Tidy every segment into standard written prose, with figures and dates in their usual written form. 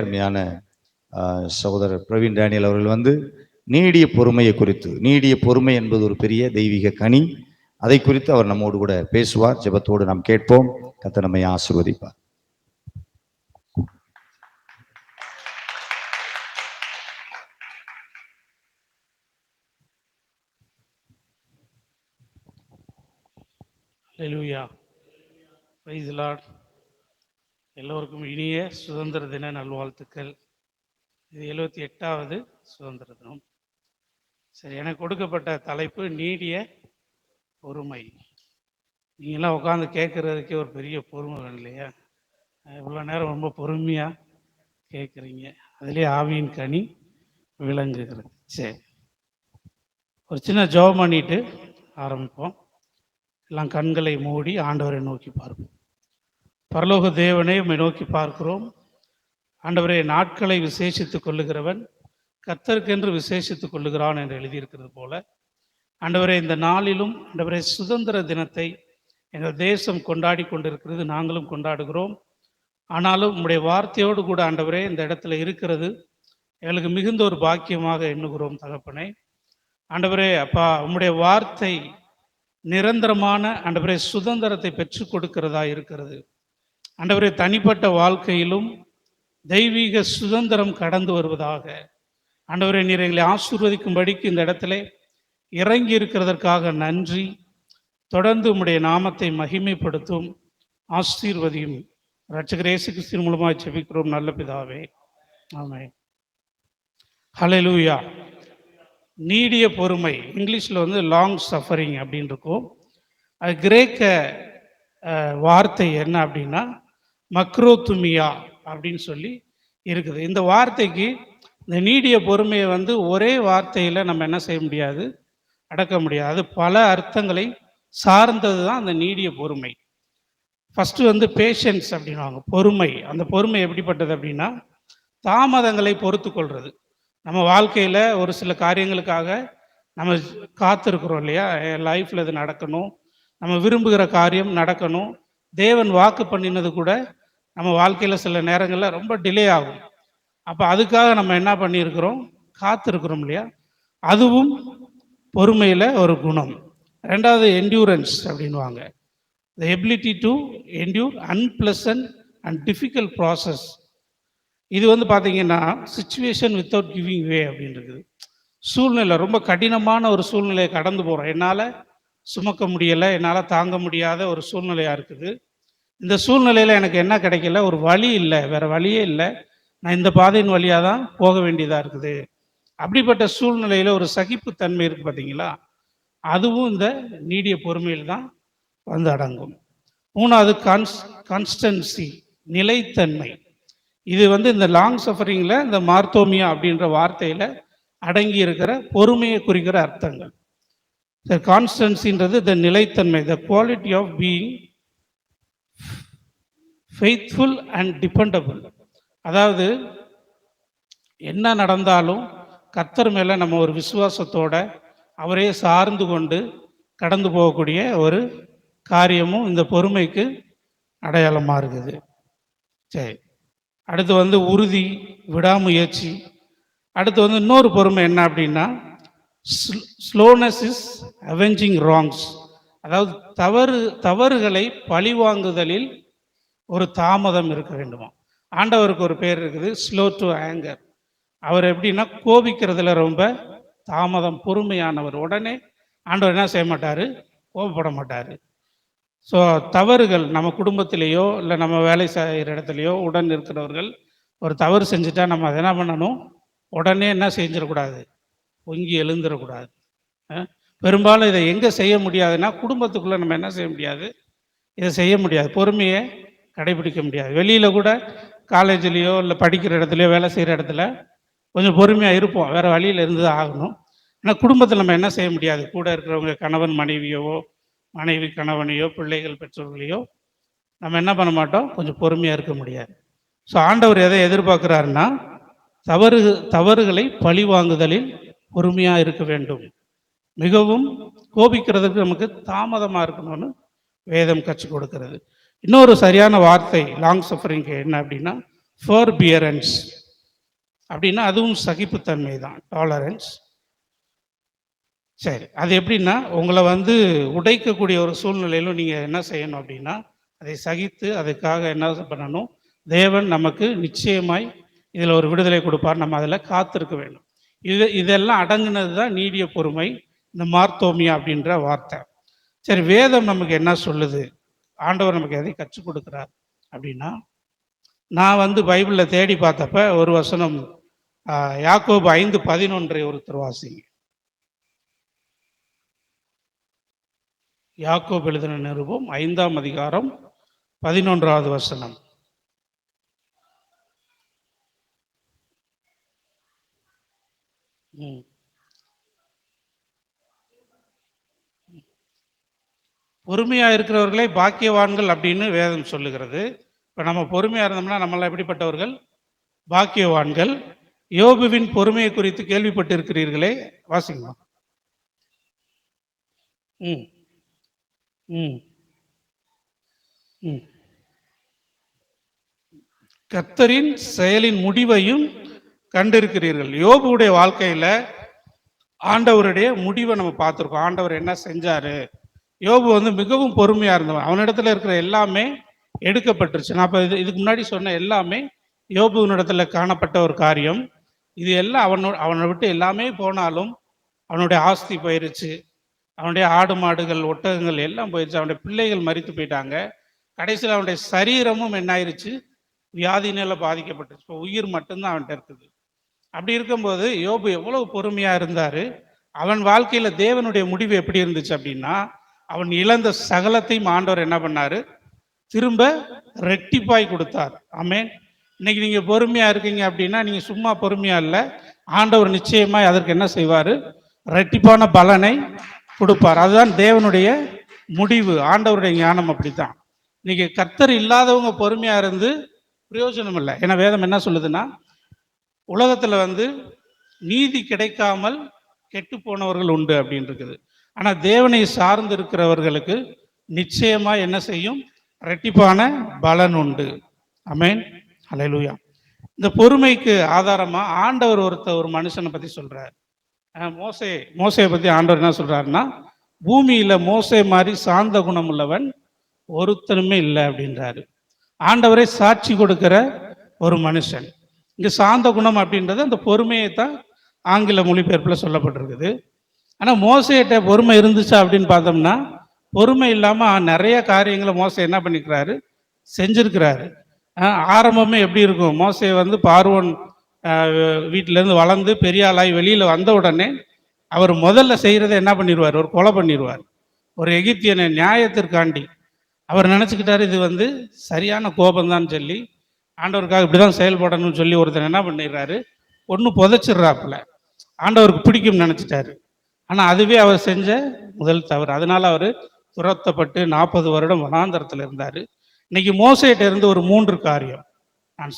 அருமையான சகோதரர் பிரவீன் டேனியல் அவர்கள் நீடிய பொறுமையை குறித்து, நீடிய பொறுமை என்பது ஒரு பெரிய தெய்வீக கனி, அதை குறித்து அவர் நம்மோடு கூட பேசுவார். ஜெபத்தோடு நாம் கேட்போம். கர்த்தர் நம்மை ஆசீர்வதிப்பார். ஹல்லேலூயா, பிரைஸ் தி லார்ட். எல்லோருக்கும் இனிய சுதந்திர தின நல்வாழ்த்துக்கள். இது 78வது சுதந்திர தினம். சரி, எனக்கு கொடுக்கப்பட்ட தலைப்பு நீடிய பொறுமை. நீங்களாம் உட்காந்து கேட்குறதுக்கே ஒரு பெரிய பொறுமை வேணும் இல்லையா? இவ்வளோ நேரம் ரொம்ப பொறுமையாக கேட்குறீங்க, அதுலேயே ஆவியின் கனி விளங்குகிறது. சரி, ஒரு சின்ன ஜெபம் பண்ணிட்டு ஆரம்பிப்போம். எல்லாம் கண்களை மூடி ஆண்டவரை நோக்கி பார்ப்போம். பரலோக தேவனை உம்மை நோக்கி பார்க்கிறோம். ஆண்டவரே, நாட்களை விசேஷித்துக் கொள்ளுகிறவன் கர்த்தருக்கென்று விசேஷித்துக் கொள்ளுகிறான் என்று எழுதியிருக்கிறது போல, ஆண்டவரே, இந்த நாளிலும் ஆண்டவரே சுதந்திர தினத்தை எங்கள் தேசம் கொண்டாடி கொண்டிருக்கிறது, நாங்களும் கொண்டாடுகிறோம். ஆனாலும் உம்முடைய வார்த்தையோடு கூட ஆண்டவரே இந்த இடத்துல இருக்கிறது எங்களுக்கு மிகுந்த ஒரு பாக்கியமாக எண்ணுகிறோம் தகப்பனே. ஆண்டவரே அப்பா, உம்முடைய வார்த்தை நிரந்தரமான ஆண்டவரே சுதந்திரத்தை பெற்றுக் கொடுக்கிறதா இருக்கிறது. ஆண்டவரே, தனிப்பட்ட வாழ்க்கையிலும் தெய்வீக சுதந்திரம் கடந்து வருவதாக. ஆண்டவரே, நீர் எங்களை ஆசீர்வதிக்கும்படிக்கு இந்த இடத்துல இறங்கி இருக்கிறதற்காக நன்றி. தொடர்ந்து உம்முடைய நாமத்தை மகிமைப்படுத்தும், ஆசீர்வதியும். இரட்சகர் இயேசு கிறிஸ்துவின் மூலமாக ஜெபிக்கிறோம் நல்ல பிதாவே, ஆமென். ஹல்லேலூயா. நீடிய பொறுமை, இங்கிலீஷில் லாங் சஃபரிங் அப்படின்னு இருக்கும். அது கிரேக்க வார்த்தை என்ன அப்படின்னா மக்ரோத்துமியா அப்படின்னு சொல்லி இருக்குது. இந்த வார்த்தைக்கு இந்த நீடிய பொறுமையை ஒரே வார்த்தையில் நம்ம என்ன செய்ய முடியாது, அடக்க முடியாது. பல அர்த்தங்களை சார்ந்தது தான் அந்த நீடிய பொறுமை. ஃபஸ்ட்டு பேஷன்ஸ் அப்படின்வாங்க, பொறுமை. அந்த பொறுமை எப்படிப்பட்டது அப்படின்னா தாமதங்களை பொறுத்து கொள்வது. நம்ம வாழ்க்கையில் ஒரு சில காரியங்களுக்காக நம்ம காத்திருக்கிறோம் இல்லையா? லைஃப்பில் இது நடக்கணும், நம்ம விரும்புகிற காரியம் நடக்கணும். தேவன் வாக்கு பண்ணினது கூட நம்ம வாழ்க்கையில் சில நேரங்களில் ரொம்ப டிலே ஆகும். அப்போ அதுக்காக நம்ம என்ன பண்ணியிருக்கிறோம், காத்திருக்கிறோம் இல்லையா? அதுவும் பொறுமையில் ஒரு குணம். ரெண்டாவது என்டியூரன்ஸ் அப்படின்வாங்க, the ability to endure unpleasant and difficult process. இது பார்த்தீங்கன்னா சிச்சுவேஷன் வித்தவுட் கிவிங் வே அப்படின்னு இருக்குது. சூழ்நிலை ரொம்ப கடினமான ஒரு சூழ்நிலையை கடந்து போகிறோம், என்னால் சுமக்க முடியலை, என்னால் தாங்க முடியாத ஒரு சூழ்நிலையாக இருக்குது. இந்த சூழ்நிலையில் எனக்கு என்ன கிடைக்கல, ஒரு வழி இல்லை, வேறு வழியே இல்லை, நான் இந்த பாதையின் வழியாக தான் போக வேண்டியதாக இருக்குது. அப்படிப்பட்ட சூழ்நிலையில் ஒரு சகிப்புத்தன்மை இருக்குது பார்த்தீங்களா? அதுவும் இந்த நீடிய பொறுமையில் தான் அடங்கும். மூணாவது கான்ஸ்டன்சி, நிலைத்தன்மை. இது இந்த லாங் சஃபரிங்கில் இந்த மார்த்தோமியா அப்படின்ற வார்த்தையில் அடங்கி இருக்கிற பொறுமையை குறிக்கிற அர்த்தங்கள். கான்ஸ்டன்சின்றது த நிலைத்தன்மை, the quality of being faithful and dependable. அதாவது என்ன நடந்தாலும் கர்த்தர் மேலே நம்ம ஒரு விசுவாசத்தோட அவரே சார்ந்து கொண்டு கடந்து போகக்கூடிய ஒரு காரியமும் இந்த பொறுமைக்கு அடையாளமாக இருக்குது. சரி, அடுத்து உறுதி, விடாமுயற்சி. அடுத்து இன்னொரு பொறுமை என்ன அப்படின்னா ஸ்லோனஸ் இஸ் அவெஞ்சிங் ராங்ஸ். அதாவது தவறுகளை பழிவாங்குதலில் ஒரு தாமதம் இருக்க வேண்டுமா. ஆண்டவருக்கு ஒரு பேர் இருக்குது, ஸ்லோ டு ஆங்கர். அவர் எப்படின்னா கோபிக்கிறதுல ரொம்ப தாமதம், பொறுமையானவர். உடனே ஆண்டவர் என்ன செய்ய மாட்டார், கோபப்பட மாட்டார். ஸோ தவறுகள் நம்ம குடும்பத்திலேயோ இல்லை நம்ம வேலை செய்கிற இடத்துலையோ உடன் இருக்கிறவர்கள் ஒரு தவறு செஞ்சுட்டா நம்ம அதை என்ன பண்ணணும், உடனே என்ன செஞ்சிடக்கூடாது, பொங்கி எழுந்துடக்கூடாது. பெரும்பாலும் இதை எங்கே செய்ய முடியாதுன்னா குடும்பத்துக்குள்ளே நம்ம என்ன செய்ய முடியாது, இதை செய்ய முடியாது, பொறுமையை கடைபிடிக்க முடியாது. வெளியில் கூட காலேஜ்லேயோ இல்லை படிக்கிற இடத்துலையோ வேலை செய்கிற இடத்துல கொஞ்சம் பொறுமையாக இருப்போம், வேறு வழியில் இருந்து ஆகணும். ஆனால் குடும்பத்தில் நம்ம என்ன செய்ய முடியாது, கூட இருக்கிறவங்க கணவன் மனைவியவோ, மனைவி கணவனையோ, பிள்ளைகள் பெற்றோர்களையோ நம்ம என்ன பண்ண மாட்டோம், கொஞ்சம் பொறுமையாக இருக்க முடியாது. ஸோ ஆண்டவர் எதை எதிர்பார்க்குறாருன்னா தவறுகளை பழி வாங்குதலில் பொறுமையாக இருக்க வேண்டும். மிகவும் கோபிக்கிறதுக்கு நமக்கு தாமதமாக இருக்கணும்னு வேதம் கற்றுக் கொடுக்கிறது. இன்னொரு சரியான வார்த்தை லாங் சஃபரிங்க்கு என்ன அப்படின்னா ஃபோர்பியரன்ஸ் அப்படின்னா அதுவும் சகிப்புத்தன்மை தான், டாலரன்ஸ். சரி, அது எப்படின்னா உங்களை வந்து உடைக்கக்கூடிய ஒரு சூழ்நிலையிலும் நீங்கள் என்ன செய்யணும் அப்படின்னா அதை சகித்து அதுக்காக என்ன பண்ணணும், தேவன் நமக்கு நிச்சயமாய் இதில் ஒரு விடுதலை கொடுப்பார், நம்ம அதில் காத்திருக்க வேண்டும். இதெல்லாம் அடங்குனது தான் நீடிய பொறுமை, இந்த மார்த்தோமியா அப்படின்ற வார்த்தை. சரி, வேதம் நமக்கு என்ன சொல்லுது, ஆண்டவர் நமக்கு எதை கற்றுக் கொடுக்குறார் அப்படின்னா, நான் வந்து பைபிளில் தேடி பார்த்தப்ப ஒரு வசனம், யாக்கோபு 5:11 ஒருத்தர் வாசிங்க. யாக்கோபு எழுதின நிருபம் 5ஆம் அதிகாரம் 11வது வசனம். பொறுமையா இருக்கிறவர்களே பாக்கியவான்கள் அப்படின்னு வேதம் சொல்லுகிறது. இப்போ நம்ம பொறுமையா இருந்தோம்னா நம்மளாம் எப்படிப்பட்டவர்கள்? பாக்கியவான்கள். யோபுவின் பொறுமையை குறித்து கேள்விப்பட்டு இருக்கிறீர்களே, வாசிங்க. ம் ம் ம் கர்த்தரின் செயலின் முடிவையும் கண்டிருக்கிறீர்கள். யோபுடைய வாழ்க்கையில ஆண்டவருடைய முடிவை நம்ம பார்த்துருக்கோம். ஆண்டவர் என்ன செஞ்சாரு. யோபு வந்து மிகவும் பொறுமையா இருந்தவன். அவனிடத்துல இருக்கிற எல்லாமே எடுக்கப்பட்டுருச்சு. நான் இப்போ இதுக்கு முன்னாடி சொன்ன எல்லாமே யோபுவினிடத்துல காணப்பட்ட ஒரு காரியம். இது எல்லாம் அவனை விட்டு எல்லாமே போனாலும் அவனுடைய ஆஸ்தி போயிருச்சு, அவனுடைய ஆடு மாடுகள் ஒட்டகங்கள் எல்லாம் போயிடுச்சு, அவனுடைய பிள்ளைகள் மரித்து போயிட்டாங்க. கடைசியில் அவனுடைய சரீரமும் என்ன ஆயிடுச்சு, வியாதினால பாதிக்கப்பட்டுச்சு. இப்போ உயிர் மட்டும்தான் அவன்கிட்ட இருக்குது. அப்படி இருக்கும்போது யோபு எவ்வளவு பொறுமையா இருந்தாரு. அவன் வாழ்க்கையில தேவனுடைய முடிவு எப்படி இருந்துச்சு அப்படின்னா, அவன் இழந்த சகலத்தையும் ஆண்டவர் என்ன பண்ணாரு, திரும்ப ரெட்டிப்பாய் கொடுத்தார். ஆமென். இன்னைக்கு நீங்க பொறுமையா இருக்கீங்க அப்படின்னா நீங்க சும்மா பொறுமையா இல்லை, ஆண்டவர் நிச்சயமாய் அதற்கு என்ன செய்வாரு, ரெட்டிப்பான பலனை கொடுப்பார். அதுதான் தேவனுடைய முடிவு. ஆண்டவருடைய ஞானம் அப்படித்தான். இன்னைக்கு கர்த்தர் இல்லாதவங்க பொறுமையா இருந்து பிரயோஜனம் இல்லை. ஏன்னா வேதம் என்ன சொல்லுதுன்னா, உலகத்துல வந்து நீதி கிடைக்காமல் கெட்டு போனவர்கள் உண்டு அப்படின்னு இருக்குது. ஆனா தேவனை சார்ந்து இருக்கிறவர்களுக்கு நிச்சயமா என்ன செய்யும், ரெட்டிப்பான பலன் உண்டு. ஆமென், அல்லேலூயா. இந்த பொறுமைக்கு ஆதாரமா ஆண்டவர் ஒரு மனுஷனை பத்தி சொல்றார். மோசையை பத்தி ஆண்டவர் என்ன சொல்றாருன்னா, பூமியில மோசே மாதிரி சாந்த குணம் உள்ளவன் ஒருத்தனுமே இல்லை அப்படின்றாரு. ஆண்டவரை சாட்சி கொடுக்கிற ஒரு மனுஷன். இங்க சாந்த குணம் அப்படின்றது அந்த பொறுமையை தான் ஆங்கில மொழிபெயர்ப்புல சொல்லப்பட்டிருக்குது. ஆனா மோசையிட்ட பொறுமை இருந்துச்சா அப்படின்னு பார்த்தோம்னா, பொறுமை இல்லாம நிறைய காரியங்களை மோசை என்ன பண்ணிக்கிறாரு, செஞ்சிருக்கிறாரு. ஆரம்பமே எப்படி இருக்கும், மோசை வந்து பார்வோன் வீட்டிலேருந்து வளர்ந்து பெரிய ஆளாகி வெளியில் வந்த உடனே அவர் முதல்ல செய்கிறத என்ன பண்ணிடுவார், ஒரு கொலை பண்ணிடுவார். ஒரு எகிப்தியனை நியாயத்திற்காண்டி அவர் நினச்சிக்கிட்டாரு இது வந்து சரியான கோபம்தான் சொல்லி ஆண்டவருக்காக இப்படி தான் செயல்படணும்னு சொல்லி ஒருத்தர் என்ன பண்ணிடுறாரு, ஒன்று புதைச்சிடுறாப்புல. ஆண்டவருக்கு பிடிக்கும்னு நினச்சிட்டாரு. ஆனால் அதுவே அவர் செஞ்ச முதல் தவறு. அதனால அவர் துரத்தப்பட்டு 40 வருடம் வனாந்தரத்தில் இருந்தார். இன்னைக்கு மோசையிட்ட இருந்து ஒரு 3 காரியம் நான்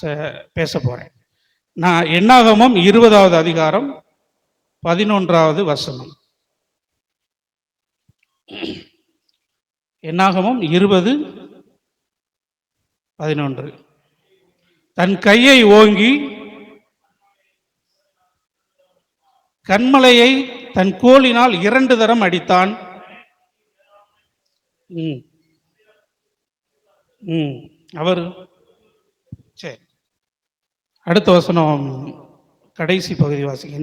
பேச போகிறேன். நான் என்னாகமம் 20வது அதிகாரம் 11வது வசனம். என்னாகமம் 20:11. தன் கையை ஓங்கி கண்மலையை தன் கோலினால் 2 தரம் அடித்தான். அவர் சரி, அடுத்த வசனம் கடைசி பகுதி வாசிங்க.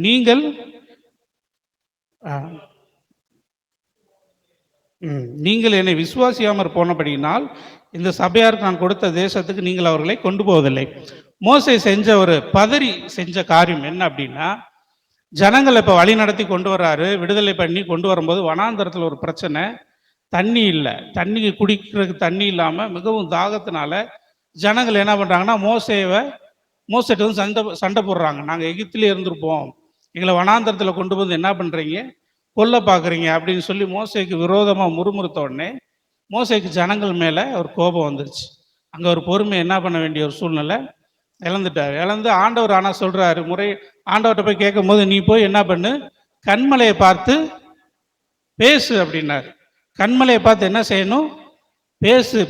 நீங்கள் என்னை விசுவாசியாமற் போனபடியினால் இந்த சபையாருக்கு நான் கொடுத்த தேசத்துக்கு நீங்கள் அவர்களை கொண்டு போவதில்லை. மோசே செஞ்ச ஒரு பதறி செஞ்ச காரியம் என்ன அப்படின்னா, ஜனங்களை இப்போ வழி நடத்தி கொண்டு வர்றாரு, விடுதலை பண்ணி கொண்டு வரும்போது வனாந்தரத்தில் ஒரு பிரச்சனை, தண்ணி இல்லை, தண்ணி குடிக்கிறதுக்கு தண்ணி இல்லாமல் மிகவும் தாகத்தினால ஜனங்கள் என்ன பண்ணுறாங்கன்னா, மோசைட்ட வந்து சண்டை போடுறாங்க. நாங்கள் எகிப்திலே இருந்திருப்போம், எங்களை வனாந்தரத்தில் கொண்டு வந்து என்ன பண்ணுறீங்க, கொல்ல பார்க்குறீங்க அப்படின்னு சொல்லி மோசைக்கு விரோதமாக முறுமுறுத்த உடனே மோசைக்கு ஜனங்கள் மேலே ஒரு கோபம் வந்துருச்சு. அங்கே ஒரு பொறுமை என்ன பண்ண வேண்டிய ஒரு சூழ்நிலை இழந்துட்டார். இழந்து ஆண்டவர் ஆனால் சொல்கிறாரு, ஆண்டவர்கிட்ட போய் கேட்கும் போது, நீ போய் என்ன பண்ணு, கண்மலையை பார்த்து பேசு அப்படின்னாரு. கண்மலையை பார்த்து என்ன செய்யணும்,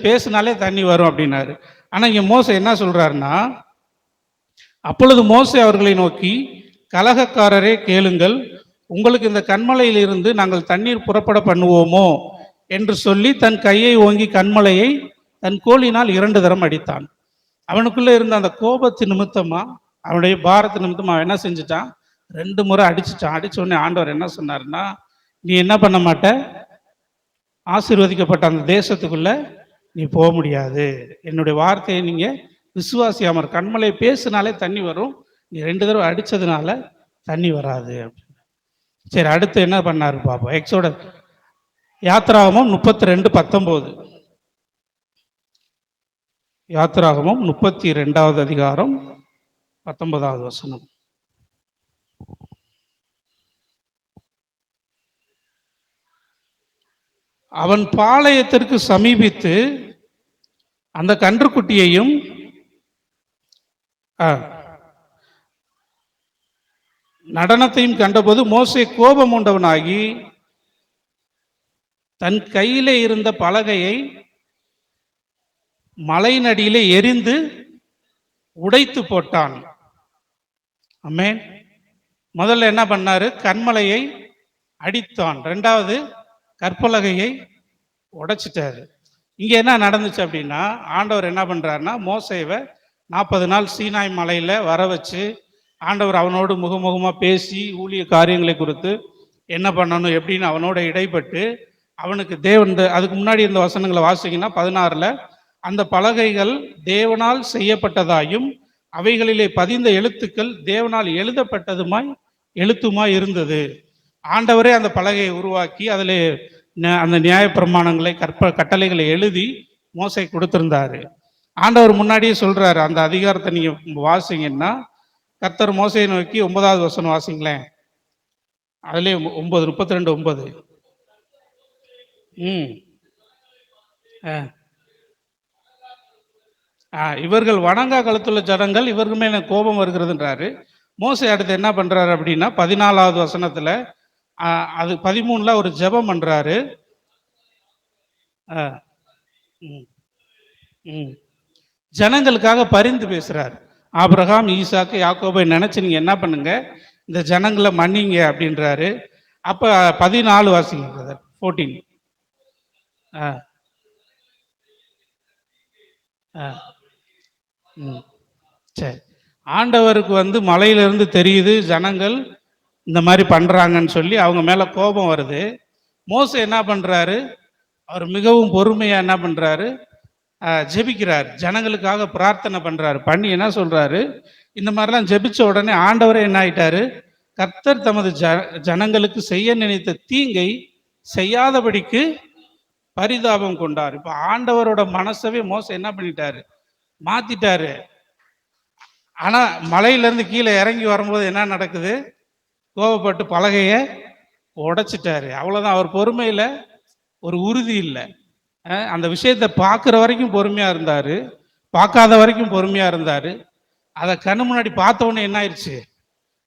பேசுனாலே தண்ணி வரும் அப்படின்னாரு. ஆனால் இங்கே மோசை என்ன சொல்கிறாருன்னா, அப்பொழுது மோசே அவர்களை நோக்கி, கலகக்காரரே கேளுங்கள், உங்களுக்கு இந்த கன்மலையிலிருந்து நாங்கள் தண்ணீர் புறப்பட பண்ணுவோமோ என்று சொல்லி தன் கையை ஓங்கி கன்மலையை தன் கோலினால் 2 தரம் அடித்தான். அவனுக்குள்ள இருந்த அந்த கோபத்து நிமித்தமா, அவனுடைய பாரத்து நிமித்தமா அவன் என்ன செஞ்சுட்டான், 2 முறை அடிச்சுட்டான். அடிச்ச உடனே ஆண்டவர் என்ன சொன்னார்னா, நீ என்ன பண்ண மாட்ட, ஆசீர்வதிக்கப்பட்ட அந்த தேசத்துக்குள்ள நீ போக முடியாது. என்னுடைய வார்த்தையை நீங்க விசுவாசியாம, கண்மலை பேசுனாலே தண்ணி வரும், நீ 2 தடவை அடிச்சதுனால தண்ணி வராது. சரி, அடுத்து என்ன பண்ணாரு பாப்போம். எக்ஸோட யாத்ராகமம் 32:19. யாத்ராகமம் 32வது அதிகாரம் 19வது வசனம். அவன் பாளையத்திற்கு சமீபித்து அந்த கன்றுக்குட்டியையும் நடனத்தையும் கண்டபோது மோசே கோபம் உண்டவனாகி தன் கையிலே இருந்த பலகையை மலைநடியிலே எரிந்து உடைத்து போட்டான். ஆமென். முதல்ல என்ன பண்ணாரு, கன்மலையை அடித்தான். 2வது கற்பலகையை உடைச்சிட்டாரு. இங்க என்ன நடந்துச்சு அப்படின்னா, ஆண்டவர் என்ன பண்றாருன்னா, மோசேவை 40 நாள் சீனாய் மலையில வர வச்சு ஆண்டவர் அவனோடு முகமுகமா பேசி ஊழிய காரியங்களை குறித்து என்ன பண்ணணும் எப்படின்னு அவனோட இடைப்பட்டு அவனுக்கு தேவன், அதுக்கு முன்னாடி இந்த வசனங்களை வாசிங்கன்னா 16ல் அந்த பலகைகள் தேவனால் செய்யப்பட்டதாயும் அவைகளிலே பதிந்த எழுத்துக்கள் தேவனால் எழுத்துமாய் இருந்தது. ஆண்டவரே அந்த பலகையை உருவாக்கி அதில் அந்த நியாயப்பிரமாணங்களை கட்டளைகளை எழுதி மோசே கொடுத்திருந்தாரு. ஆண்டவர் முன்னாடியே சொல்றாரு, அந்த அதிகாரத்தை நீங்க வாசிங்கன்னா, கர்த்தர் மோசையை நோக்கி 9வது வசனம் வாசிங்களேன். அதுல 32:9. இவர்கள் வணங்கா கழுத்துள்ள ஜனங்கள், இவர்கள் மேல கோபம் வருகிறதுன்றாரு. மோசே அடுத்து என்ன பண்றாரு அப்படின்னா, 14வது வசனத்துல அது 13ல ஒரு ஜெபம் பண்றாரு. ஜனங்களுக்காக பரிந்து பேசுறாரு. ஆபிரகாம், ஈசாக்கு, யாக்கோபை நினைச்சு நீங்க என்ன பண்ணுங்க, இந்த ஜனங்களை மன்னிங்க அப்படின்றாரு. அப்ப 14 வாசிங்க பிரதர். 14. சரி, ஆண்டவருக்கு மலையிலிருந்து தெரியுது ஜனங்கள் இந்த மாதிரி பண்றாங்கன்னு சொல்லி அவங்க மேல கோபம் வருது. மோசே என்ன பண்றாரு, அவர் மிகவும் பொறுமையா என்ன பண்றாரு, ஜெபிக்கிறார், ஜனங்களுக்காக பிரார்த்தனை பண்றாரு. பண்ணி என்ன சொல்றாரு, இந்த மாதிரிலாம் ஜெபிச்ச உடனே ஆண்டவரே என்ன ஆயிட்டாரு, கர்த்தர் தமது ஜனங்களுக்கு செய்ய நினைத்த தீங்கை செய்யாதபடிக்கு பரிதாபம் கொண்டார். இப்ப ஆண்டவரோட மனசவே மோசே என்ன பண்ணிட்டாரு, மாத்திட்டாரு. ஆனா மலையிலிருந்து கீழே இறங்கி வரும்போது என்ன நடக்குது, கோபப்பட்டு பலகையை உடைச்சிட்டாரு. அவ்வளவுதான். அவர் பொறுமையில ஒரு உறுதி இல்லை. அந்த விஷயத்தை பார்க்குற வரைக்கும் பொறுமையா இருந்தாரு, பார்க்காத வரைக்கும் பொறுமையா இருந்தாரு. அதை கண்ணு முன்னாடி பார்த்த உடனே என்ன ஆயிடுச்சு,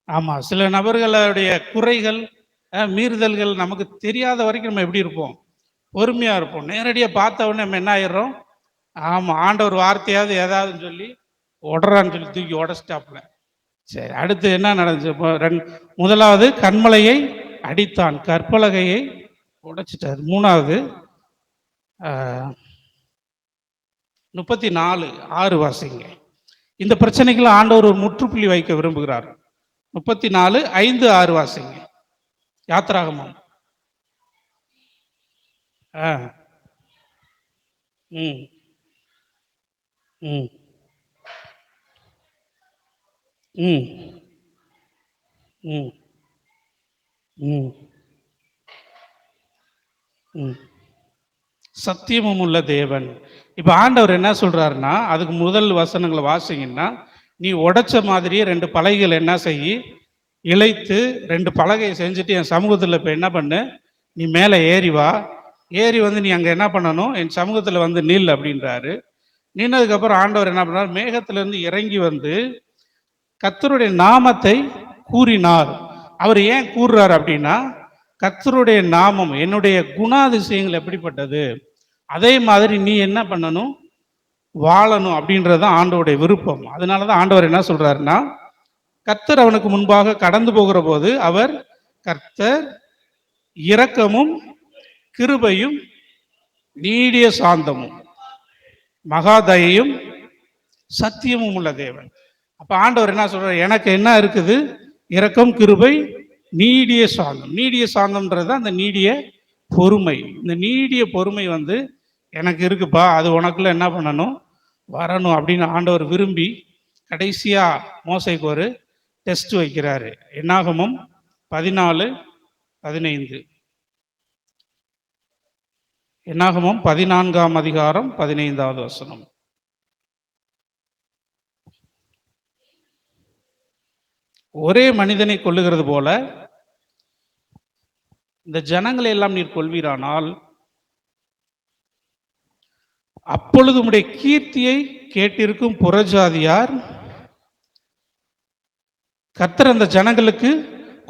ஆமா, சில நபர்களுடைய குறைகள் மீறுதல்கள் நமக்கு தெரியாத வரைக்கும் நம்ம எப்படி இருப்போம், பொறுமையா இருப்போம். நேரடியாக பார்த்த உடனே நம்ம என்ன ஆயிடுறோம், ஆமா, ஆண்டவர் வார்த்தையாவது ஏதாவதுன்னு சொல்லி உடறான்னு சொல்லி தூக்கி உடச்சிட்டாப்புல. சரி, அடுத்து என்ன நடந்துச்சு, முதலாவது கண்மலையை அடித்தான், கற்பலகையை உடைச்சிட்டார். 3வது 34:6 வாசிங்க. இந்த பிரச்சனைகளை ஆண்டவர் ஒரு முற்றுப்புள்ளி வைக்க விரும்புகிறார். 34:5-6 வாசிங்க. யாத்ராகமம். ம் ம் ம் ம் ம் ம் சத்தியமும் உள்ள தேவன். இப்போ ஆண்டவர் என்ன சொல்றாருன்னா, அதுக்கு முதல் வசனங்களை வாசிங்கன்னா, நீ உடைச்ச மாதிரியே 2 பலகைகள் என்ன செய்யி, இழைத்து 2 பலகையை செஞ்சுட்டு என் சமூகத்தில் இப்போ என்ன பண்ணு, நீ மேலே ஏறி வா, ஏறி நீ அங்கே என்ன பண்ணணும், என் சமூகத்தில் நில் அப்படின்றாரு. நின்னதுக்கப்புறம் ஆண்டவர் என்ன பண்ணார், மேகத்திலிருந்து இறங்கி கர்த்தருடைய நாமத்தை கூறினார். அவர் ஏன் கூறுறார் அப்படின்னா, கர்த்தருடைய நாமம், என்னுடைய குணாதிசயங்கள் எப்படிப்பட்டது, அதே மாதிரி நீ என்ன பண்ணணும், வாழணும் அப்படின்றது தான் ஆண்டவருடைய விருப்பம். அதனால தான் ஆண்டவர் என்ன சொல்றாருன்னா, கர்த்தர் அவனுக்கு முன்பாக கடந்து போகிற போது அவர் கர்த்தர் இரக்கமும் கிருபையும் நீடிய சாந்தமும் மகாதயையும் சத்தியமும் உள்ள தேவன். அப்ப ஆண்டவர் என்ன சொல்றாரு, எனக்கு என்ன இருக்குது, இரக்கம் கிருபை நீடிய சாந்தம். நீடிய சாந்தம்ன்றது அந்த நீடிய பொறுமை. இந்த நீடிய பொறுமை வந்து எனக்கு இருக்குப்பா, அது உனக்குள்ள என்ன பண்ணணும், வரணும் அப்படின்னு ஆண்டவர் விரும்பி கடைசியா மோசைக்கு ஒரு டெஸ்ட் வைக்கிறாரு. என்னாகமம் 14:15. என்னாகமம் 14ஆம் அதிகாரம் 15வது வசனம். ஒரே மனிதனை கொல்லுகிறது போல இந்த ஜனங்களை எல்லாம் நீர் கொள்வீரானால் அப்பொழுது உம்முடைய கீர்த்தியை கேட்டிருக்கும் புறஜாதியார் கர்த்தர் அந்த ஜனங்களுக்கு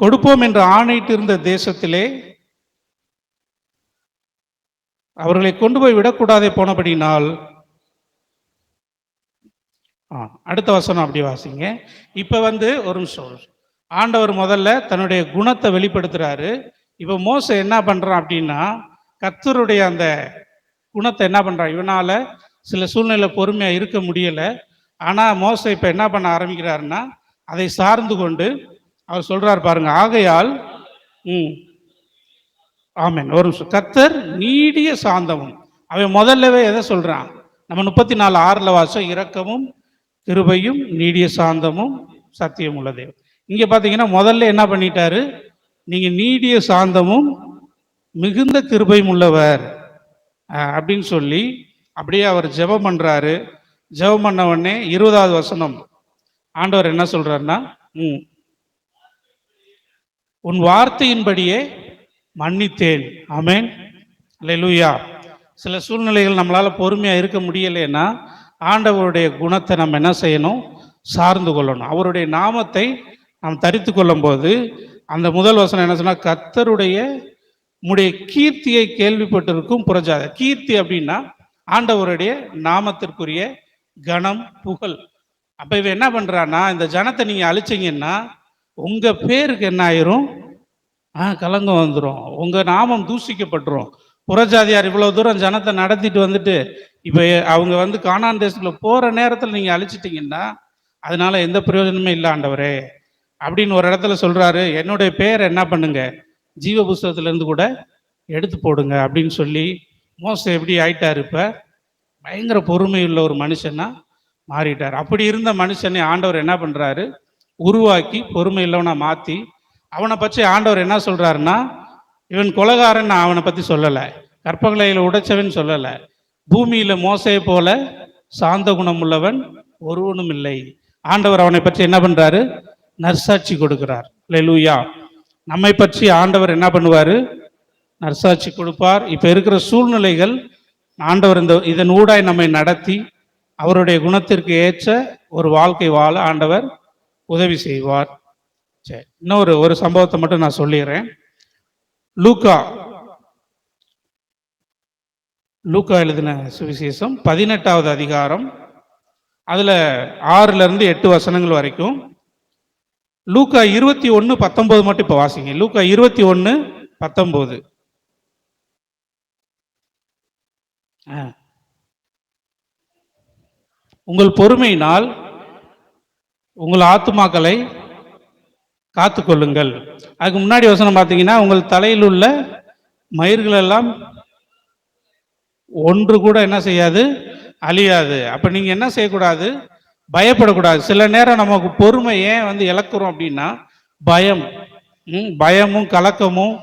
கொடுப்போம் என்று ஆணையிட்டு இருந்த தேசத்திலே அவர்களை கொண்டு போய் விடக்கூடாதே போனபடினால். அடுத்த வசனம் அப்படி வாசிங்க. இப்ப வந்து ஒரு நிமிஷம், ஆண்டவர் முதல்ல தன்னுடைய குணத்தை வெளிப்படுத்துறாரு. இப்ப மோசே என்ன பண்றான் அப்படின்னா, கர்த்தருடைய அந்த குணத்தை என்ன பண்றான், இவனால சில சூழ்நிலை பொறுமையா இருக்க முடியல. ஆனா மோசே இப்ப என்ன பண்ண ஆரம்பிக்கிறாருன்னா, அதை சார்ந்து கொண்டு அவர் சொல்றார் பாருங்க, ஆகையால் ஆமென். ஒரு நிமிஷம். கர்த்தர் நீடிய சாந்தமும். அவன் முதல்லவே எதை சொல்றான், நம்ம 34:6 வாசம், இரக்கமும் கிருபையும் நீடிய சாந்தமும் சத்தியம் உள்ள தேவன். இங்க பாத்தீங்கன்னா முதல்ல என்ன பண்ணிட்டாரு, நீங்க நீடிய சாந்தமும் மிகுந்த கிருபையும் உள்ளவர் அப்படின்னு சொல்லி அப்படியே அவர் ஜெபம் பண்றாரு. ஜெபம் பண்ண உடனே 20வது வசனம் ஆண்டவர் என்ன சொல்றாருன்னா, உன் வார்த்தையின்படியே மன்னித்தேன். ஆமென், அல்லேலூயா. சில சூழ்நிலைகள் நம்மளால பொறுமையா இருக்க முடியலைன்னா ஆண்டவருடைய குணத்தை நம்ம என்ன செய்யணும், சார்ந்து கொள்ளணும். அவருடைய நாமத்தை நாம் தரித்து கொள்ளும் போது அந்த முதல் வசனம் என்ன சொன்னா, கர்த்தருடைய உம்முடைய கீர்த்தியை கேள்விப்பட்டிருக்கும் புறஜாதி. கீர்த்தி அப்படின்னா ஆண்டவருடைய நாமத்திற்குரிய கணம் புகழ். அப்ப இவன் என்ன பண்றான்னா, இந்த ஜனத்தை நீங்க அழிச்சீங்கன்னா உங்க பேருக்கு என்ன ஆயிரும், கலங்கம் வந்துடும், உங்க நாமம் தூசிக்கப்பட்டுரும். புறஜாதியார் இவ்வளவு தூரம் ஜனத்தை நடத்திட்டு வந்துட்டு இப்ப அவங்க வந்து கானான் தேசத்துல போற நேரத்துல நீங்க அழிச்சிட்டீங்கன்னா அதனால எந்த பிரயோஜனமே இல்லை ஆண்டவரே அப்படின்னு ஒரு இடத்துல சொல்றாரு. என்னுடைய பேர் என்ன பண்ணுங்க, ஜீவ புஸ்தகத்துல இருந்து கூட எடுத்து போடுங்க அப்படின்னு சொல்லி மோசே எப்படி ஆயிட்டாரு, இப்ப பயங்கர பொறுமை உள்ள ஒரு மனுஷனா மாறிட்டார். அப்படி இருந்த மனுஷனை ஆண்டவர் என்ன பண்றாரு, உருவாக்கி பொறுமை இல்லவனா மாத்தி, அவனை பற்றி ஆண்டவர் என்ன சொல்றாருன்னா, இவன் கொலைகாரன் அவனை பத்தி சொல்லலை, கற்பகலையில உடைச்சவன் சொல்லலை, பூமியில மோசையை போல சாந்த குணம் உள்ளவன் ஒருவனும் இல்லை. ஆண்டவர் அவனை பற்றி என்ன பண்றாரு, நற்சாட்சி கொடுக்கிறார். அல்லேலூயா. நம்மை பற்றி ஆண்டவர் என்ன பண்ணுவாரு, நற்சாட்சி கொடுப்பார். இப்ப இருக்கிற சூழ்நிலைகள் ஆண்டவர் இதன் ஊடாய் நம்மை நடத்தி அவருடைய குணத்திற்கு ஏற்ற ஒரு வாழ்க்கை வாழ ஆண்டவர் உதவி செய்வார். சரி, இன்னொரு சம்பவத்தை மட்டும் நான் சொல்லிடுறேன். லூக்கா எழுதின சுவிசேஷம் 18வது அதிகாரம், அதுல 6லிருந்து 8 வசனங்கள் வரைக்கும். லூக்கா 21:19 மட்டும் இப்ப வாசிங்க. லூக்கா 21:19. உங்கள் பொறுமையினால் உங்கள் ஆத்துமாக்களை காத்துக்கொள்ளுங்கள். அதுக்கு முன்னாடி வசனம் பார்த்தீங்கன்னா, உங்கள் தலையில் உள்ள மயிர்கள் எல்லாம் ஒன்று கூட என்ன செய்யாது, அழியாது. அப்ப நீங்க என்ன செய்யக்கூடாது, பயப்படக்கூடாது. சில நேரம் நமக்கு பொறுமை ஏன் வந்து இழக்கிறோம் அப்படின்னா, பயமும் கலக்கமும்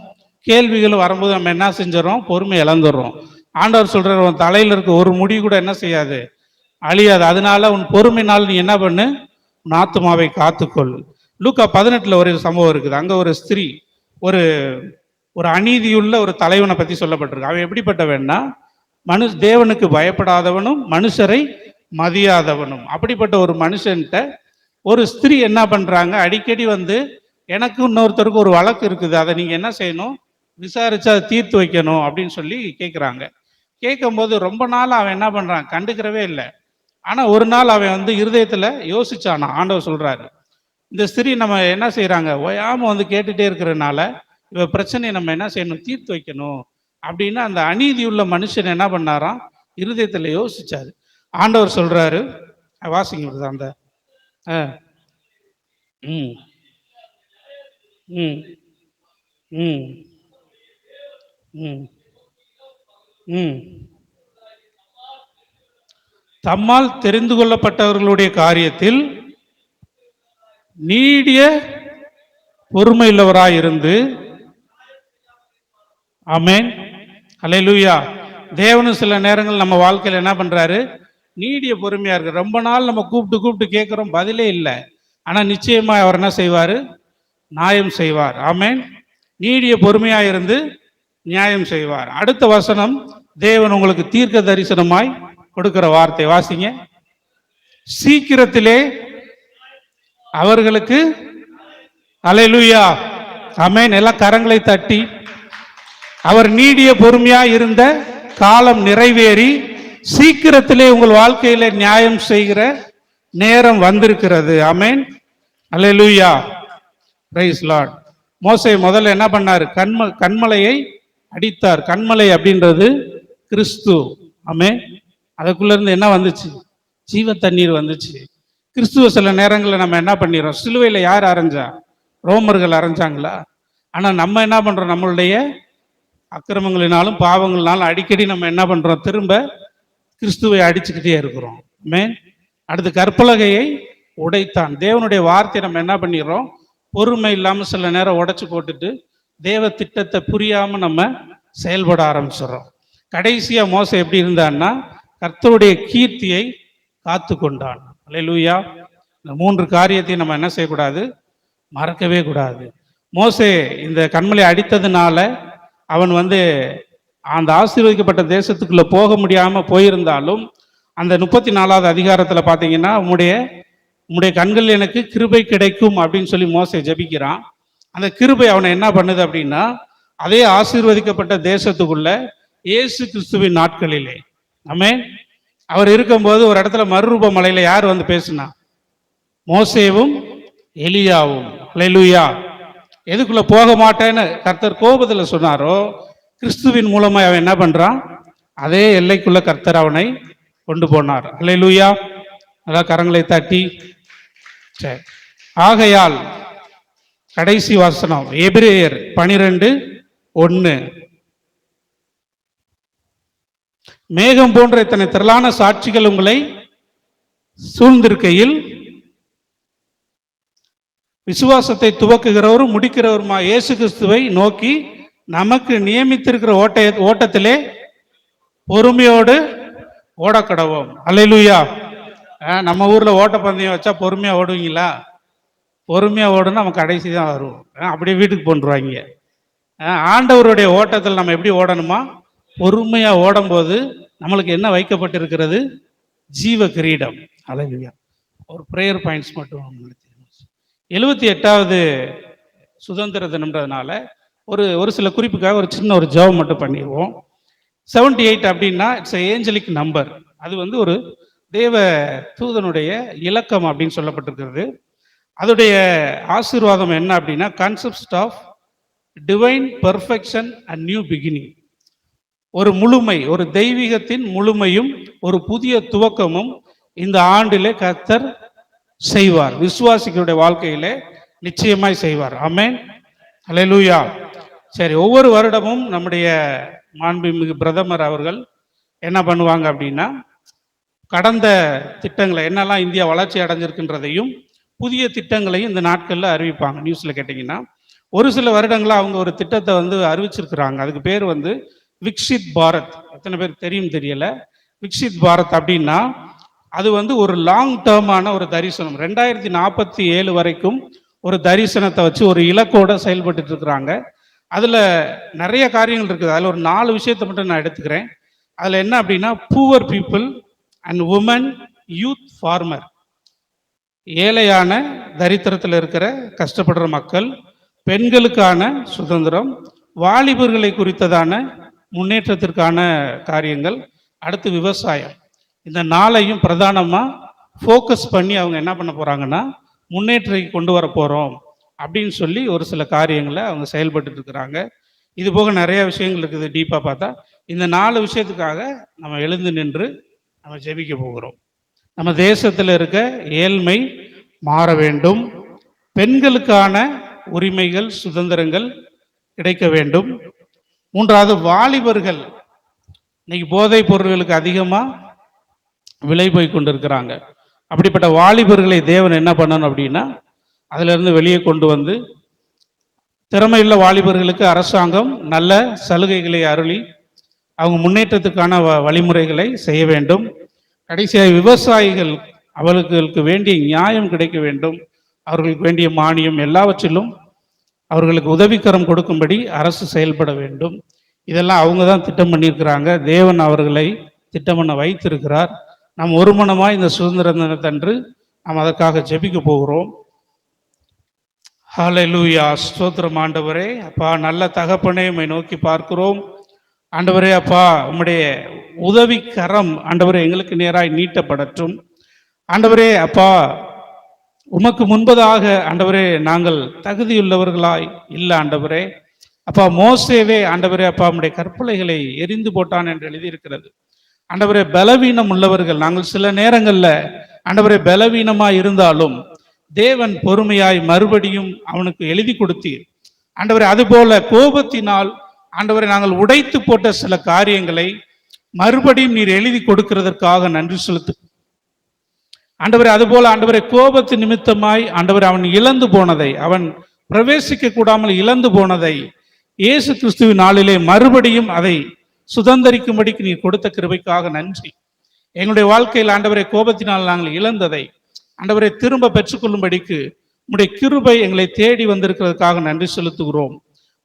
கேள்விகளும் வரும்போது நம்ம என்ன செஞ்சிடறோம், பொறுமை இழந்துடுறோம். ஆண்டவர் சொல்றார், உன் தலையில் இருக்க ஒரு முடி கூட என்ன செய்யாது, அழியாது. அதனால உன் பொறுமையினால் நீ என்ன பண்ணு, உன் ஆத்துமாவை காத்துக்கொள். லூக்கா 18ல் ஒரு சம்பவம் இருக்குது. அங்க ஒரு ஸ்திரீ, ஒரு அநீதியுள்ள ஒரு தலைவனை பத்தி சொல்லப்பட்டிருக்கு. அவன் எப்படிப்பட்டவன்னா, தேவனுக்கு பயப்படாதவனும் மனுஷரை மதியாதவனும். அப்படிப்பட்ட ஒரு மனுஷன்ட்ட ஒரு ஸ்திரீ என்ன பண்றாங்க, அடிக்கடி வந்து எனக்கு இன்னொருத்தருக்கு ஒரு வழக்கு இருக்குது, அதை நீங்க என்ன செய்யணும், விசாரிச்சு அதை தீர்த்து வைக்கணும் அப்படின்னு சொல்லி கேட்குறாங்க. கேட்கும்போது ரொம்ப நாள் அவன் என்ன பண்றான், கண்டுக்கிறவே இல்லை. ஆனால் ஒரு நாள் அவன் வந்து இருதயத்தில் யோசிச்சானா. ஆண்டவர் சொல்கிறாரு, இந்த ஸ்திரீ நம்ம என்ன செய்கிறாங்க, ஓயாமல் வந்து கேட்டுகிட்டே இருக்கிறதுனால இவ பிரச்சனையை நம்ம என்ன செய்யணும், தீர்த்து வைக்கணும் அப்படின்னு அந்த அநீதி உள்ள மனுஷன் என்ன பண்ணாராம், இருதயத்தில் யோசிச்சாரு. ஆண்டவர் சொல்கிறாரு, வாசிங்க அந்த ம் ம் ம் ம் ம் தம்மால் தெரிந்து கொள்ளப்பட்டவர்களுடைய காரியத்தில் நீடிய பொறுமையுள்ளவராயிருந்து, ஆமென், அல்லேலூயா. தேவனும் சில நேரங்கள் நம்ம வாழ்க்கையில் என்ன பண்றாரு, நீடிய பொறுமையா இருக்கு. ரொம்ப நாள் நம்ம கூப்பிட்டு கூப்பிட்டு கேட்கிறோம், பதிலே இல்லை. ஆனா நிச்சயமா அவர் என்ன செய்வாரு, நியாயம் செய்வார். ஆமென். நீடிய பொறுமையா இருந்து நியாயம் செய்வார். அடுத்த வசனம், தேவன் உங்களுக்கு தீர்க்க தரிசனமாய் கொடுக்கிற வார்த்தை வாசிங்க. சீக்கிரத்திலே அவர்களுக்கு, அல்லேலூயா, ஆமென், எல்லாம் கரங்களை தட்டி, அவர் நீடிய பொறுமையா இருந்த காலம் நிறைவேறி சீக்கிரத்திலே உங்கள் வாழ்க்கையில நியாயம் செய்கிற நேரம் வந்திருக்கிறது. ஆமென், அல்லேலூயா, பிரைஸ் லார்ட். மோசே முதல்ல என்ன பண்ணாரு, கண்மலையை அடித்தார். கண்மலை அப்படின்றது கிறிஸ்து. ஆமென். அதுக்குள்ள இருந்து என்ன வந்துச்சு, ஜீவ தண்ணீர் வந்துச்சு. கிறிஸ்துவ சில நேரங்களில் நம்ம என்ன பண்ணிடுறோம், சிலுவையில் யார் அரைஞ்சா, ரோமர்கள் அரைஞ்சாங்களா? ஆனால் நம்ம என்ன பண்ணுறோம், நம்மளுடைய அக்கிரமங்களினாலும் பாவங்களினாலும் அடிக்கடி நம்ம என்ன பண்ணுறோம், திரும்ப கிறிஸ்துவை அடிச்சுக்கிட்டே இருக்கிறோம். ஆமென். அடுத்து கற்பலகையை உடைத்தான். தேவனுடைய வார்த்தையை நம்ம என்ன பண்ணிடுறோம், பொறுமை இல்லாமல் சில நேரம் உடைச்சு போட்டுட்டு தேவ திட்டத்தை புரியாமல் நம்ம செயல்பட ஆரம்பிச்சிடறோம். கடைசியாக மோசே எப்படி இருந்தான்னா, கர்த்தருடைய கீர்த்தியை காத்து கொண்டான். அல்லேலூயா. இந்த 3 காரியத்தையும் நம்ம என்ன செய்யக்கூடாது, மறக்கவே கூடாது. மோசே இந்த கண்மலை அடித்ததுனால அவன் வந்து அந்த ஆசீர்வதிக்கப்பட்ட தேசத்துக்குள்ள போக முடியாம போயிருந்தாலும், அந்த 34வது அதிகாரத்தில் பார்த்தீங்கன்னா, உம்முடைய கண்கள் எனக்கு கிருபை கிடைக்கும் அப்படின்னு சொல்லி மோசே ஜெபிக்கிறான். அந்த கிருபை அவனை என்ன பண்ணுது அப்படின்னா, அதே ஆசீர்வதிக்கப்பட்ட தேசத்துக்குள்ள இயேசு கிறிஸ்துவின் நாட்களிலே, ஆமென், அவர் இருக்கும்போது ஒரு இடத்துல மறுரூப மலையில யார் வந்து பேசுனா, மோசேவும் எலியாவும். அல்லேலூயா. எதுக்குள்ள போக மாட்டேன்னு கர்த்தர் கோபத்தில் சொன்னாரோ, கிறிஸ்துவின் மூலமா அவன் என்ன பண்றான், அதே எல்லைக்குள்ள கர்த்தர் அவனை கொண்டு போனார். அல்லேலூயா. அதான் கரங்களை தட்டி. சரி, ஆகையால் கடைசி வசனம் எபிரேயர் 12:1, மேகம் போன்ற இத்தனை திரளான சாட்சிகள் உங்களை சூழ்ந்திருக்கையில் விசுவாசத்தை துவக்குகிறவரும் முடிக்கிறவருமா இயேசு கிறிஸ்துவை நோக்கி நமக்கு நியமித்திருக்கிற ஓட்டத்திலே பொறுமையோடு ஓடக்கடவோம். அல்லேலூயா. நம்ம ஊர்ல ஓட்டப்பந்தயம் வச்சா பொறுமையா ஓடுவீங்களா? பொறுமையா ஓடுனா நம்ம கடைசி தான் வருவோம், அப்படியே வீட்டுக்கு போன்றுவாங்க. ஆண்டவருடைய ஓட்டத்தில் நம்ம எப்படி ஓடணுமா, பொறுமையா ஓடும்போது நம்மளுக்கு என்ன வைக்கப்பட்டிருக்கிறது, ஜீவ கிரீடம். அல்லேலூயா. ஒரு பிரேயர் பாயிண்ட்ஸ் மட்டும் 78வது சுதந்திர தினம்ன்றதுனால ஒரு சில குறிப்புக்காக ஒரு சின்ன ஒரு ஜெபம் மட்டும் பண்ணிடுவோம். 78 அப்படின்னா இட்ஸ் ஏஞ்சலிக் நம்பர். அது வந்து ஒரு தேவ தூதனுடைய இலக்கம் அப்படின்னு சொல்லப்பட்டிருக்கிறது. அதோடைய ஆசீர்வாதம் என்ன அப்படின்னா, concept of divine perfection and new beginning. ஒரு முழுமை, ஒரு தெய்வீகத்தின் முழுமையும் ஒரு புதிய துவக்கமும் இந்த ஆண்டிலே கர்த்தர் செய்வார். விசுவாசிகளுடைய வாழ்க்கையிலே நிச்சயமாய் செய்வார். ஆமென், அல்லேலூயா. சரி, ஒவ்வொரு வருடமும் நம்முடைய மாண்புமிகு பிரதமர் அவர்கள் என்ன பண்ணுவாங்க அப்படின்னா, கடந்த திட்டங்களை என்னெல்லாம் இந்தியா வளர்ச்சி அடைஞ்சிருக்குன்றதையும் புதிய திட்டங்களையும் இந்த நாட்களில் அறிவிப்பாங்க. நியூஸில் கேட்டிங்கன்னா, ஒரு சில வருடங்களாக அவங்க ஒரு திட்டத்தை வந்து அறிவிச்சிருக்கிறாங்க. அதுக்கு பேர் வந்து விக்ஷித் பாரத். எத்தனை பேர் தெரியும் தெரியல. விக்ஷித் பாரத் அப்படின்னா அது வந்து ஒரு லாங் டேர்மான ஒரு தரிசனம். 2047 வரைக்கும் ஒரு தரிசனத்தை வச்சு ஒரு இலக்கோட செயல்பட்டு இருக்கிறாங்க. அதில் நிறைய காரியங்கள் இருக்குது. அதில் ஒரு 4 விஷயத்தை மட்டும் நான் எடுத்துக்கிறேன். அதில் என்ன அப்படின்னா, poor people and women, youth, farmer. ஏழையான, தரித்திரத்தில் இருக்கிற கஷ்டப்படுற மக்கள், பெண்களுக்கான சுதந்திரம், வாலிபர்களை குறித்ததான முன்னேற்றத்திற்கான காரியங்கள், அடுத்து விவசாயம். இந்த நாளையும் பிரதானமாக ஃபோக்கஸ் பண்ணி அவங்க என்ன பண்ண போகிறாங்கன்னா முன்னேற்றத்தை கொண்டு வர போகிறோம் அப்படின்னு சொல்லி ஒரு சில காரியங்களை அவங்க செயல்பட்டு இருக்கிறாங்க. இது போக நிறைய விஷயங்கள் இருக்குது. டீப்பாக பார்த்தா இந்த 4 விஷயத்துக்காக நம்ம எழுந்து நின்று நம்ம ஜெபிக்க போகிறோம். நம்ம தேசத்தில் இருக்க ஏழ்மை மாற வேண்டும், பெண்களுக்கான உரிமைகள் சுதந்திரங்கள் கிடைக்க வேண்டும். 3வது, வாலிபர்கள் இன்னைக்கு போதைப் பொருட்களுக்கு அதிகமாக விலை போய் கொண்டிருக்கிறாங்க. அப்படிப்பட்ட வாலிபர்களை தேவன் என்ன பண்ணணும் அப்படின்னா அதிலிருந்து வெளியே கொண்டு வந்து திறமையுள்ள வாலிபர்களுக்கு அரசாங்கம் நல்ல சலுகைகளை அருளி அவங்க முன்னேற்றத்துக்கான வழிமுறைகளை செய்ய வேண்டும். கடைசியாக விவசாயிகள் அவர்களுக்கு வேண்டிய நியாயம் கிடைக்க வேண்டும், அவர்களுக்கு வேண்டிய மானியம் எல்லாவற்றிலும் அவர்களுக்கு உதவிக்கரம் கொடுக்கும்படி அரசு செயல்பட வேண்டும். இதெல்லாம் அவங்க தான் திட்டம் பண்ணியிருக்கிறாங்க. தேவன் அவர்களை திட்டம் பண்ண வைத்திருக்கிறார். நாம் ஒருமனமாக இந்த சுதந்திர தினத்தன்று நாம் அதற்காக ஜெபிக்க போகிறோம். ஹல்லேலூயா, ஸ்தோத்திரம் ஆண்டவரே. அப்பா, நல்ல தகப்பனே, உம்மை நோக்கி பார்க்கிறோம் ஆண்டவரே. அப்பா, உம்முடைய உதவி கரம் ஆண்டவரே எங்களுக்கு நேராய் நீட்டப்படட்டும் ஆண்டவரே. அப்பா, உமக்கு முன்பதாக ஆண்டவரே நாங்கள் தகுதியுள்ளவர்களாய் இல்லை ஆண்டவரே. அப்பா, மோசேவே ஆண்டவரே அப்பா உம்முடைய கற்பலைகளை எரிந்து போட்டான் என்று எழுதியிருக்கிறது ஆண்டவரே. பலவீனம் உள்ளவர்கள் நாங்கள் சில நேரங்களில் ஆண்டவரே பலவீனமாய் இருந்தாலும் தேவன் பொறுமையாய் மறுபடியும் அவனுக்கு எழுதி கொடுத்தீர் ஆண்டவரே. அதுபோல கோபத்தினால் ஆண்டவரை நாங்கள் உடைத்து போட்ட சில காரியங்களை மறுபடியும் நீர் எழுதி கொடுக்கிறதற்காக நன்றி செலுத்து ஆண்டவரே. அதுபோல ஆண்டவரை கோபத்து நிமித்தமாய் ஆண்டவர் அவன் இழந்து போனதை, அவன் பிரவேசிக்க கூடாமல் இழந்து போனதை இயேசு கிறிஸ்துவின் நாளிலே மறுபடியும் அதை சுதந்திரிக்கும்படிக்கு நீர் கொடுத்த கிருபைக்காக நன்றி. எங்களுடைய வாழ்க்கையில் ஆண்டவரை கோபத்தினால் நாங்கள் இழந்ததை ஆண்டவரை திரும்ப பெற்றுக்கொள்ளும்படிக்கு உம்முடைய கிருபை எங்களை தேடி வந்திருக்கிறதுக்காக நன்றி செலுத்துகிறோம்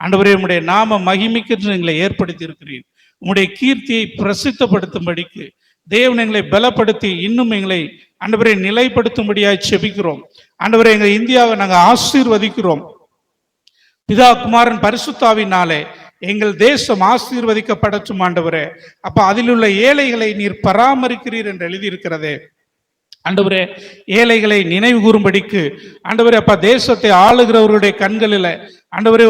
ஆண்டவரே. உம்முடைய நாம மகிமைக்கென்று எங்களை ஏற்படுத்தி இருக்கிறீர். உம்முடைய கீர்த்தியை பிரசித்தப்படுத்தும்படிக்கு தேவன் எங்களை பலப்படுத்தி இன்னும் எங்களை ஆண்டவரை நிலைப்படுத்தும்படியாய் செபிக்கிறோம் ஆண்டவரை. எங்கள் இந்தியாவை நாங்கள் ஆசீர்வதிக்கிறோம். பிதா குமாரன் பரிசுத்தாவினாலே எங்கள் தேசம் ஆசீர்வதிக்கப்படட்டும் ஆண்டவரே. அப்ப அதில் உள்ள ஏழைகளை நீர் பராமரிக்கிறீர் என்று எழுதியிருக்கிறதே ஆண்டவரே. ஏழைகளை நினைவு கூறும்படிக்கு ஆண்டவரே அப்பா தேசத்தை ஆளுகிறவர்களுடைய கண்களில் ஆண்டவரே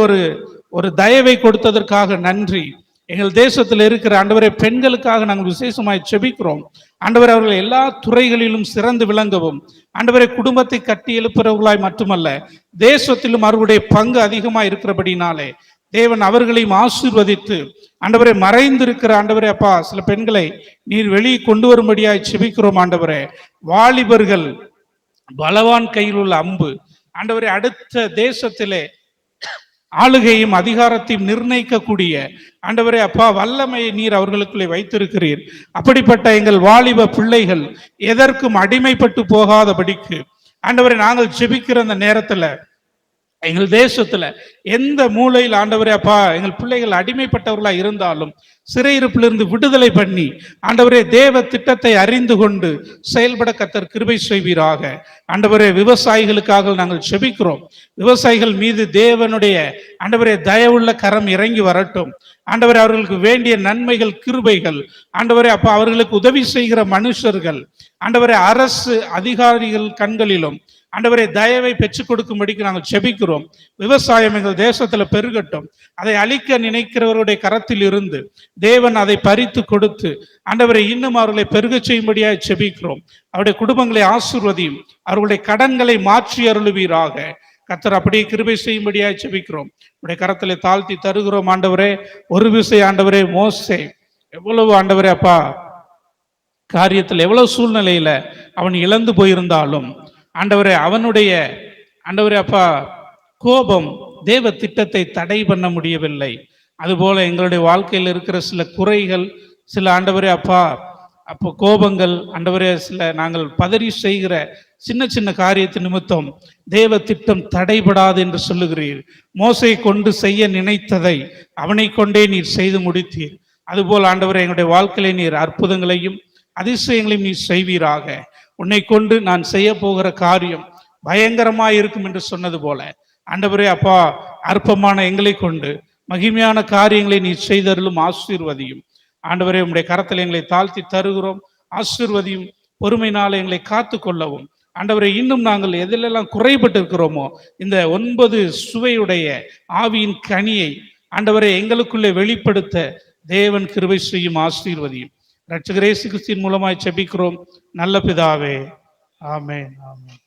ஒரு தயவை கொடுத்ததற்காக நன்றி. எங்கள் தேசத்தில் இருக்கிற ஆண்டவரே பெண்களுக்காக நாங்கள் விசேஷமாய் செபிக்கிறோம் ஆண்டவரே. அவர்கள் எல்லா துறைகளிலும் சிறந்து விளங்கவும் ஆண்டவரே, குடும்பத்தை கட்டி எழுப்புறவர்களாய் மட்டுமல்ல தேசத்திலும் அவர்களுடைய பங்கு அதிகமாக இருக்கிறபடினாலே தேவன் அவர்களையும் ஆசீர்வதித்து ஆண்டவரே மறைந்திருக்கிற ஆண்டவரே அப்பா சில பெண்களை நீர் வெளியே கொண்டு வரும்படியாய் செபிக்கிறோம் ஆண்டவரே. வாலிபர்கள் பலவான் கையில் உள்ள அம்பு ஆண்டவரே, அடுத்த தேசத்திலே ஆளுகையும் அதிகாரத்தையும் நிர்ணயிக்கக்கூடிய ஆண்டவரே அப்பா வல்லமையை நீர் அவர்களுக்குள்ளே வைத்திருக்கிறீர். அப்படிப்பட்ட எங்கள் வாலிப பிள்ளைகள் எதற்கும் அடிமைப்பட்டு போகாதபடிக்கு ஆண்டவரை நாங்கள் ஜெபிக்கிற அந்த நேரத்துல எங்கள் தேசத்துல எந்த மூலையில் ஆண்டவரே அப்பா எங்கள் பிள்ளைகள் அடிமைப்பட்டவர்களா இருந்தாலும் சிறையிருப்பிலிருந்து விடுதலை பண்ணி ஆண்டவரே தேவ திட்டத்தை அறிந்து கொண்டு செயல்பட கர்த்தர் கிருபை செய்வீராக ஆண்டவரே. விவசாயிகளுக்காக நாங்கள் செபிக்கிறோம். விவசாயிகள் மீது தேவனுடைய ஆண்டவரே தயவுள்ள கரம் இறங்கி வரட்டும் ஆண்டவரே. அவர்களுக்கு வேண்டிய நன்மைகள் கிருபைகள் ஆண்டவரே அப்பா அவர்களுக்கு உதவி செய்கிற மனுஷர்கள் ஆண்டவரே அரசு அதிகாரிகள் கண்களிலும் ஆண்டவரே தயவை பெற்றுக் கொடுக்கும்படிக்கு நாங்கள் செபிக்கிறோம். விவசாயம் எங்கள் தேசத்துல பெருகட்டும். அதை அழிக்க நினைக்கிறவருடைய கரத்தில் இருந்து தேவன் அதை பறித்து கொடுத்து ஆண்டவரை இன்னும் அவர்களை பெருக செய்யும்படியாக செபிக்கிறோம். அவருடைய குடும்பங்களை ஆசீர்வதியும், அவர்களுடைய கடன்களை மாற்றி அருளுவீராக கர்த்தர் அப்படியே கிருபை செய்யும்படியாக செபிக்கிறோம். உடைய கரத்திலே தாழ்த்தி தருகிறோம் ஆண்டவரே. ஒரு விசை ஆண்டவரே மோசே எவ்வளவு ஆண்டவரே அப்பா காரியத்தில் எவ்வளவு சூழ்நிலையில அவன் இழந்து போயிருந்தாலும் ஆண்டவரே அவனுடைய ஆண்டவரே அப்பா கோபம் தேவ திட்டத்தை தடை பண்ண முடியவில்லை. அதுபோல எங்களுடைய வாழ்க்கையில் இருக்கிற சில குறைகள், சில ஆண்டவரே அப்பா அப்போ கோபங்கள் ஆண்டவரே, சில நாங்கள் பதறி செய்கிற சின்ன சின்ன காரியத்தின் நிமித்தம் தேவ திட்டம் தடைபடாது என்று சொல்லுகிறீர். மோசை கொண்டு செய்ய நினைத்ததை அவனை கொண்டே நீர் செய்து முடித்தீர். அதுபோல் ஆண்டவரே எங்களுடைய வாழ்க்கையில நீர் அற்புதங்களையும் அதிசயங்களையும் நீர் செய்வீராக. உன்னை கொண்டு நான் செய்ய போகிற காரியம் பயங்கரமாய் இருக்கும் என்று சொன்னது போல ஆண்டவரே அப்பா அற்பமான எங்களை கொண்டு மகிமையான காரியங்களை நீ செய்தருளும், ஆசீர்வதியும் ஆண்டவரே. உம்முடைய கரத்தில் எங்களை தாழ்த்தி தருகிறோம். ஆசீர்வதியும், பொறுமையினால் எங்களை காத்து கொள்ளவும். ஆண்டவரை, இன்னும் நாங்கள் எதிலெல்லாம் குறைபட்டு இருக்கிறோமோ இந்த 9 சுவையுடைய ஆவியின் கனியை ஆண்டவரை எங்களுக்குள்ளே வெளிப்படுத்த தேவன் கிருபை செய்யும், ஆசீர்வதியும். இரட்சகர் இயேசு கிறிஸ்துவின் மூலமாய் ஜெபிக்கிறோம் நல்ல பிதாவே, ஆமென், ஆமென்.